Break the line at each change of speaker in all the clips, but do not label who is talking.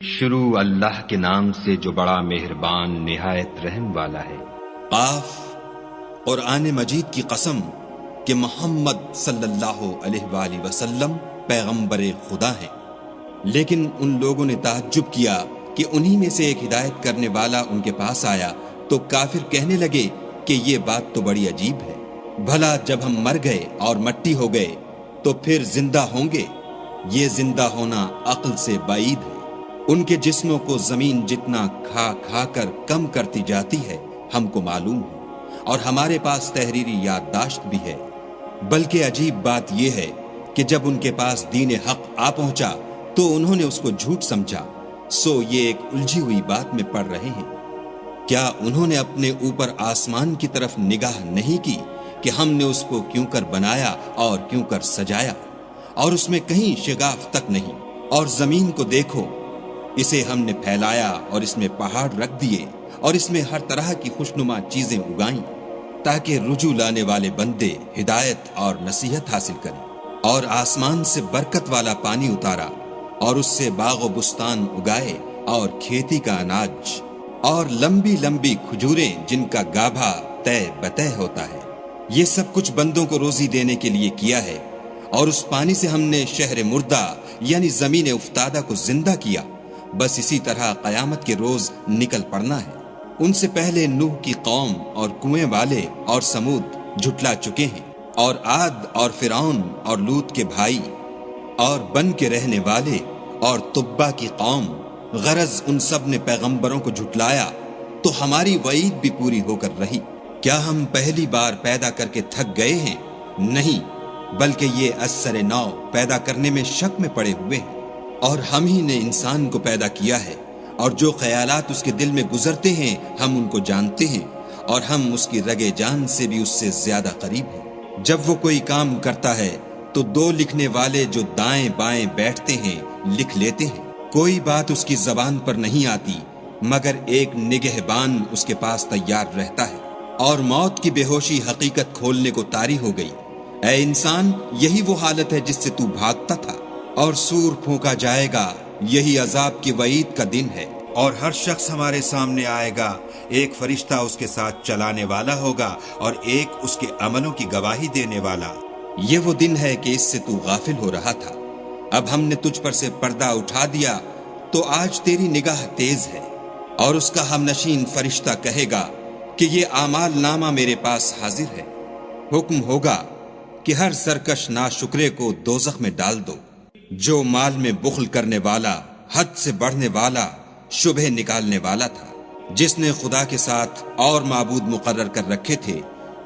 شروع اللہ کے نام سے جو بڑا مہربان نہایت رحم والا ہے۔
قاف، قرآن مجید کی قسم کہ محمد صلی اللہ علیہ وآلہ وسلم پیغمبر خدا ہیں، لیکن ان لوگوں نے تعجب کیا کہ انہی میں سے ایک ہدایت کرنے والا ان کے پاس آیا تو کافر کہنے لگے کہ یہ بات تو بڑی عجیب ہے، بھلا جب ہم مر گئے اور مٹی ہو گئے تو پھر زندہ ہوں گے؟ یہ زندہ ہونا عقل سے بعید ہے۔ ان کے جسموں کو زمین جتنا کھا کھا کر کم کرتی جاتی ہے ہم کو معلوم ہے، اور ہمارے پاس تحریری یادداشت بھی ہے۔ بلکہ عجیب بات یہ ہے کہ جب ان کے پاس دین حق آ پہنچا تو انہوں نے اس کو جھوٹ سمجھا، سو یہ ایک الجھی ہوئی بات میں پڑ رہے ہیں۔ کیا انہوں نے اپنے اوپر آسمان کی طرف نگاہ نہیں کی کہ ہم نے اس کو کیوں کر بنایا اور کیوں کر سجایا، اور اس میں کہیں شگاف تک نہیں؟ اور زمین کو دیکھو، اسے ہم نے پھیلایا اور اس میں پہاڑ رکھ دیے اور اس میں ہر طرح کی خوشنما چیزیں اگائیں تاکہ رجوع لانے والے بندے ہدایت اور نصیحت حاصل کریں، اور آسمان سے برکت والا پانی اتارا اور اس سے باغ و بستان اگائے اور کھیتی کا اناج اور لمبی لمبی کھجوریں جن کا گابھا طے بطے ہوتا ہے۔ یہ سب کچھ بندوں کو روزی دینے کے لیے کیا ہے، اور اس پانی سے ہم نے شہر مردہ یعنی زمین افتادہ کو زندہ کیا۔ بس اسی طرح قیامت کے روز نکل پڑنا ہے۔ ان سے پہلے نوح کی قوم اور کنویں والے اور سمود جھٹلا چکے ہیں، اور عاد اور فرعون اور لوط کے بھائی اور بن کے رہنے والے اور تبا کی قوم، غرض ان سب نے پیغمبروں کو جھٹلایا تو ہماری وعید بھی پوری ہو کر رہی۔ کیا ہم پہلی بار پیدا کر کے تھک گئے ہیں؟ نہیں، بلکہ یہ اثر نو پیدا کرنے میں شک میں پڑے ہوئے ہیں۔ اور ہم ہی نے انسان کو پیدا کیا ہے، اور جو خیالات اس کے دل میں گزرتے ہیں ہم ان کو جانتے ہیں، اور ہم اس کی رگے جان سے بھی اس سے زیادہ قریب ہیں۔ جب وہ کوئی کام کرتا ہے تو دو لکھنے والے جو دائیں بائیں بیٹھتے ہیں لکھ لیتے ہیں۔ کوئی بات اس کی زبان پر نہیں آتی مگر ایک نگہبان اس کے پاس تیار رہتا ہے، اور موت کی بے ہوشی حقیقت کھولنے کو طاری ہو گئی۔ اے انسان، یہی وہ حالت ہے جس سے تو بھاگتا تھا، اور سور پھونکا جائے گا، یہی عذاب کی وعید کا دن ہے۔ اور ہر شخص ہمارے سامنے آئے گا، ایک فرشتہ اس کے ساتھ چلانے والا ہوگا اور ایک اس کے عملوں کی گواہی دینے والا۔ یہ وہ دن ہے کہ اس سے تو غافل ہو رہا تھا، اب ہم نے تجھ پر سے پردہ اٹھا دیا تو آج تیری نگاہ تیز ہے۔ اور اس کا ہم نشین فرشتہ کہے گا کہ یہ اعمال نامہ میرے پاس حاضر ہے۔ حکم ہوگا کہ ہر سرکش ناشکرے کو دوزخ میں ڈال دو۔ جو مال میں بخل کرنے والا، حد سے بڑھنے والا، شبہ نکالنے والا تھا، جس نے خدا کے ساتھ اور معبود مقرر کر رکھے تھے،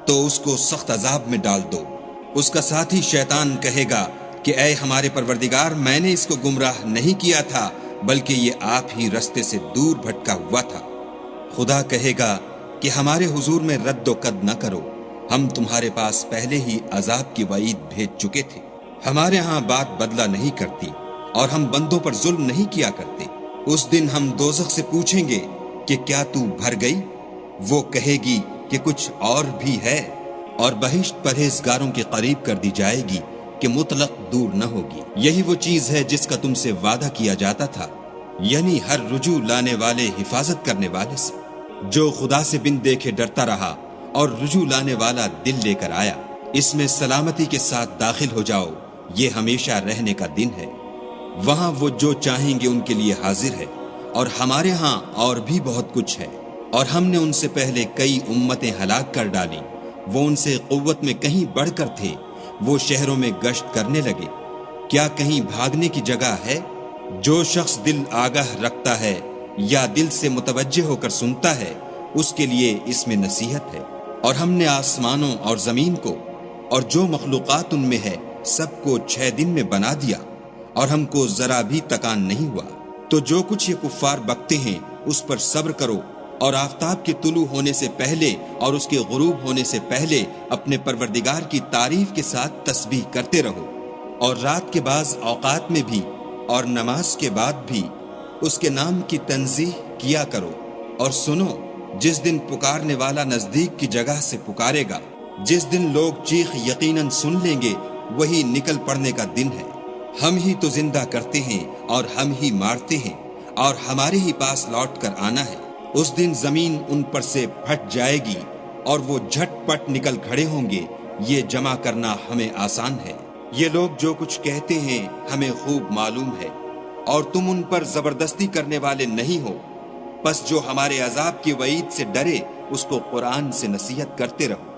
تو اس کو سخت عذاب میں ڈال دو۔ اس کا ساتھی شیطان کہے گا کہ اے ہمارے پروردگار، میں نے اس کو گمراہ نہیں کیا تھا بلکہ یہ آپ ہی رستے سے دور بھٹکا ہوا تھا۔ خدا کہے گا کہ ہمارے حضور میں رد و قد نہ کرو، ہم تمہارے پاس پہلے ہی عذاب کی وعید بھیج چکے تھے۔ ہمارے ہاں بات بدلہ نہیں کرتی، اور ہم بندوں پر ظلم نہیں کیا کرتے۔ اس دن ہم دوزخ سے پوچھیں گے کہ کیا تو بھر گئی؟ وہ کہے گی کہ کچھ اور بھی ہے، اور بہشت پرہیزگاروں کے قریب کر دی جائے گی کہ مطلق دور نہ ہوگی۔ یہی وہ چیز ہے جس کا تم سے وعدہ کیا جاتا تھا، یعنی ہر رجوع لانے والے حفاظت کرنے والے سے، جو خدا سے بن دیکھے ڈرتا رہا اور رجوع لانے والا دل لے کر آیا۔ اس میں سلامتی کے ساتھ داخل ہو جاؤ، یہ ہمیشہ رہنے کا دن ہے۔ وہاں وہ جو چاہیں گے ان کے لیے حاضر ہے، اور ہمارے ہاں اور بھی بہت کچھ ہے۔ اور ہم نے ان سے پہلے کئی امتیں ہلاک کر ڈالی، وہ ان سے قوت میں کہیں بڑھ کر تھے، وہ شہروں میں گشت کرنے لگے، کیا کہیں بھاگنے کی جگہ ہے؟ جو شخص دل آگاہ رکھتا ہے یا دل سے متوجہ ہو کر سنتا ہے، اس کے لیے اس میں نصیحت ہے۔ اور ہم نے آسمانوں اور زمین کو اور جو مخلوقات ان میں ہے سب کو 6 دن میں بنا دیا، اور ہم کو ذرا بھی تکان نہیں ہوا۔ تو جو کچھ یہ کفار بکتے ہیں اس پر صبر کرو، اور آفتاب کے طلوع ہونے سے پہلے اور اس کے غروب ہونے سے پہلے اپنے پروردگار کی تعریف کے ساتھ تسبیح کرتے رہو، اور رات کے بعض اوقات میں بھی اور نماز کے بعد بھی اس کے نام کی تنزیہ کیا کرو۔ اور سنو، جس دن پکارنے والا نزدیک کی جگہ سے پکارے گا، جس دن لوگ چیخ یقیناً سن لیں گے، وہی نکل پڑنے کا دن ہے۔ ہم ہی تو زندہ کرتے ہیں اور ہم ہی مارتے ہیں، اور ہمارے ہی پاس لوٹ کر آنا ہے۔ اس دن زمین ان پر سے پھٹ جائے گی اور وہ جھٹ پٹ نکل کھڑے ہوں گے۔ یہ جمع کرنا ہمیں آسان ہے۔ یہ لوگ جو کچھ کہتے ہیں ہمیں خوب معلوم ہے، اور تم ان پر زبردستی کرنے والے نہیں ہو۔ بس جو ہمارے عذاب کی وعید سے ڈرے اس کو قرآن سے نصیحت کرتے رہو۔